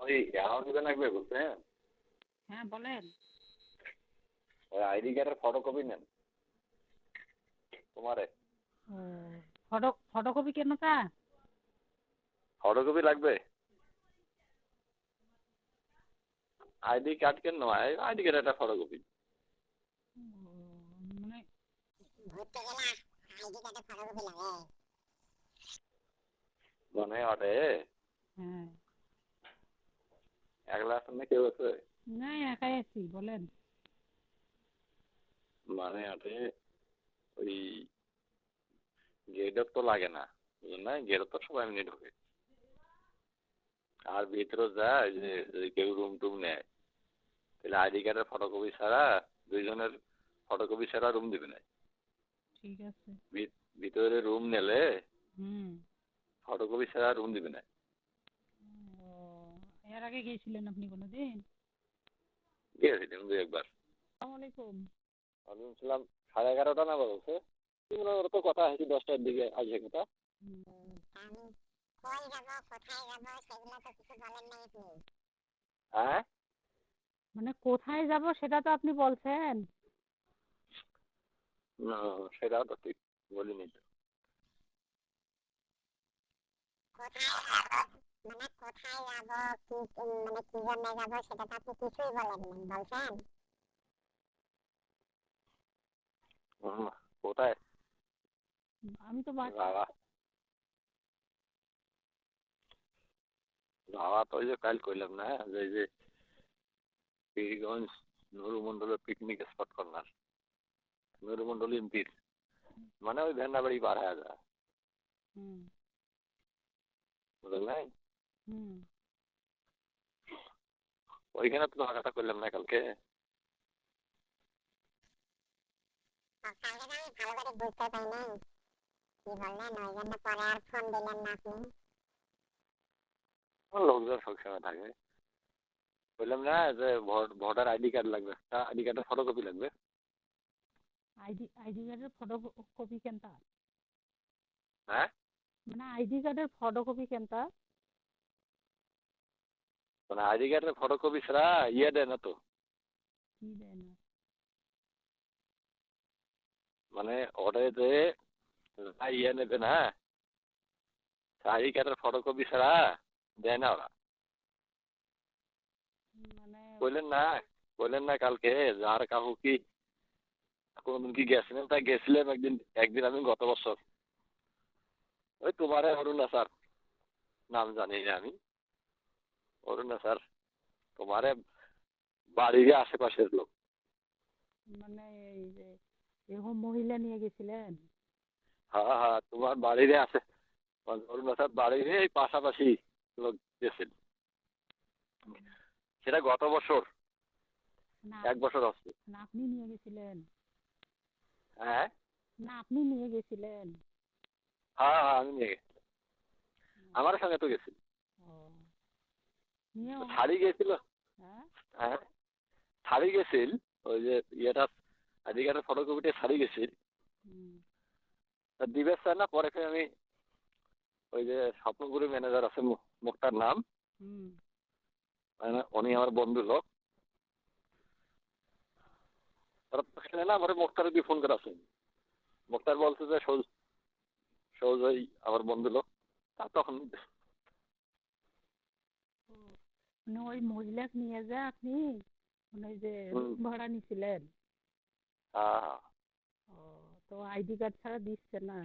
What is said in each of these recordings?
ওই অ্যাকাউন্ট লাগবে বুঝছেন? হ্যাঁ বলেন। ওই আইডি কার্ডের ফটোকপি নেন তোমারে। ও ফটোকপি কেন তা? ফটোকপি লাগবে? আইডি কার্ড কেন নয়, আইডি কার্ড একটা ফটোকপি। মানে ঘুরতে গেলে আইডি কার্ডে ফটোকপি লাগে? মানে ওটে হ্যাঁ। একলা আছেন না কেউ আছে? না একাই আছি, বলেন। মানে ওটে ওই গেটআপ তো লাগে না, বুঝলেন না? গেটআপ তো সবাই এমনি ঢোকে। আর ভিতরে যায় যে যদি কেউ রুম টুম নেয় তাহলে আইডি কার্ডের ফটোকপি ছাড়া, দুইজনের ফটোকপি ছাড়া রুম দিবে না। ঠিক আছে। ভিতরে রুম নিলে হুম। ফটোকপি ছাড়া রুম দিবে না। ও এর আগে গিয়েছিলেন আপনি কোনোদিন? গিয়েছিলাম দুই একবার। আসসালামু আলাইকুম। ওয়ালাইকুম সালাম। 11:30 না বলছে, ওরা তো কথা হয়েছে 10টার দিকে আসবে কথা। আমি কই যাব, কোথায় যাব, সেগুলো তো কিছু বলেন নাই আপনি। হ্যাঁ, মানে কোথায় যাব সেটা তো আপনি বলছেন। না সেটাও তো ঠিক বলিনি তো। কোথায় যাব মানে কোথায় যাব, কি মানে কি জন্য যাব সেটা তো আপনি কিছুই বলেন নাই, বলছেন? হুম, কোথায় আমি তো বাসা। যাওয়া? যাওয়া তো ওই যে কাল কইলাম না যে এই যে পীরগঞ্জ নুরুমন্ডলের পিকনিক স্পট কর্নার, নুরুমন্ডল এমপির মানে ওই ভেন্নাবাড়ি পার হয়ে যায়, হুম বুঝলেন? হুম। ওইখানে তো কথা করলাম না কালকে। কালকে তো আমি ভালো করে বুঝতে পাই নাই কি বললেন, ওই জন্য পরে আর ফোন দিলেন না আপনি। লোকজন সবসময় থাকে। বললাম না যে ভোটার আইডি কার্ড লাগবে, আইডি কার্ডের ফটোকপি লাগবে। আইডি কার্ডের ফটোকপি কেনতা? হ্যাঁ, মানে আইডি কার্ডের ফটোকপি কেনতা? মানে আইডি কার্ডের ফটোকপি ছাড়া ইয়ে দেয় না তো। কি দেয় না? মানে ওটা যে ইয়ে নেবে না, আইডি কার্ডের ফটোকপি ছাড়া দেয় না ওরা। মানে বললেন না কালকে যার কাকু কি কোনদিন কি গেছিলেন, তাই গেছিলাম একদিন আমি গত বছর। ওই তোমারে অরুণা স্যার, নাম জানি না আমি। অরুণা স্যার তোমারে বাড়ির আশেপাশের লোক। মানে এই যে এরকম মহিলা নিয়ে গেছিলেন? হ্যাঁ হ্যাঁ, তোমার বাড়িরে আছে, অরুণা স্যার বাড়ির এই পাশাপাশি লোক গেছিল। সেটা গত বছর, না 1 বছর হচ্ছে। না আপনি নিয়ে গেছিলেন? হ্যাঁ না আপনি নিয়ে গেছিলেন? হ্যাঁ হ্যাঁ, আমি নিয়ে গেছি, আমার সঙ্গে তো গেছিল। ও নিয়ে শাড়ি গেছিল। হ্যাঁ। হ্যাঁ, শাড়ি গেছিল। ওই যে ইয়েটা আইডি কার্ডের ফটোকপিটা শাড়ি গেছিল। হুম তা দিবে স্যার না, পরে ফের আমি ওই যে স্বপ্নগুরু ম্যানেজার আছে মুক্তার নাম, হুম। মানে উনি আমার বন্ধু লোক। তারা তো সেখানে না আমার মুক্তার দিয়ে ফোন করে আছে। মুক্তার বলছে যে সৌজয় আমার বন্ধু লোক। তা তখন মানে ওই মহিলাকে নিয়ে যা আপনি মানে ওই যে হুম, রুম ভাড়া নিছিলেন? হ্যাঁ, ও তো আইডি কার্ড ছাড়া দিচ্ছে না?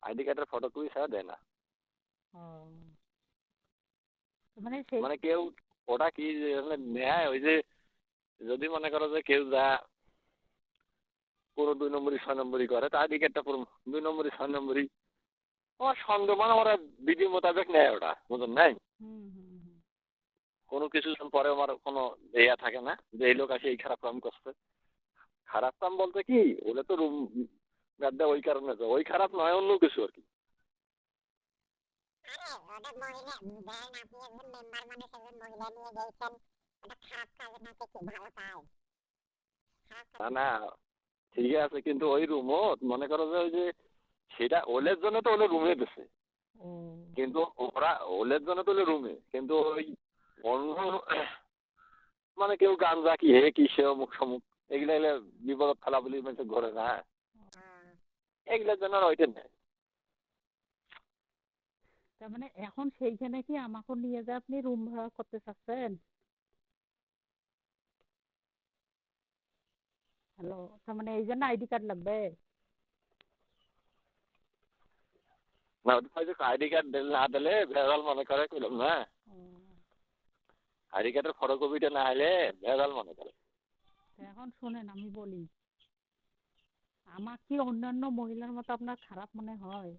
আইডি কার্ডের ফটোকপি ছাড়া দেয় না। ও মানে সেই মানে কেউ ওটা কি যে নেয়, ওই যে যদি মনে করো যে কেউ যা পুরো 2 নম্বরই 6 নম্বরই করে, তা আইডি কার্ডটা পুরো 2 নম্বরই 6 নম্বরই আমার সন্দেহ, মানে ওরা বিধি মোতাবেক নেয় ওটা, বুঝলেন নাই? হুম হুম হুম। কোনো কিছু পরে আমার কোনো ইয়া থাকে না যে এই লোক আসে এই খারাপ কাম করছে। খারাপ কাম বলতে কি, ওগুলো তো রুম গাদ্দা ওই কারণে, তো ওই খারাপ নয়, অন্য কিছু আর কি। আরে ওটা মহিলা দেন, আপনি একজন মেম্বার মানুষ, একজন মহিলা নিয়ে গেছেন, ওটা খারাপ কাজ নাকি কি ভালো কাজ? খারাপ কাজ না না, ঠিক আছে, কিন্তু ওই রুমও মনে করো যে ওই যে সেটা ওলের জন্য তো ওলে রুমে দিছে। ও কিন্তু ওরা ওলের জন্য তো রুমে, কিন্তু ওই অন্য মানে কেউ গাঞ্জা কি হে কি সে অমুক সমুক এগুলা এলে বিপদ ফেলা বলি মানুষ ঘরে না, এগুলোর জন্য আর ওইটা নেই। তার মানে এখন সেইখানে কি আমাকে নিয়ে যা আপনি রুম ভাড়া করতে চাচ্ছেন? হ্যালো, তার মানে এই জন্য আইডি কার্ড লাগবে? না ওদের আইডি কার্ড না দিলে ভেজাল মনে করে কইলাম না, ও, আইডি কার্ডের ফটোকপিটা না হলে ভেজাল মনে করে। তা এখন শোনেন আমি বলি, আমার কি অন্যান্য মহিলার মতো আপনার খারাপ মনে হয়?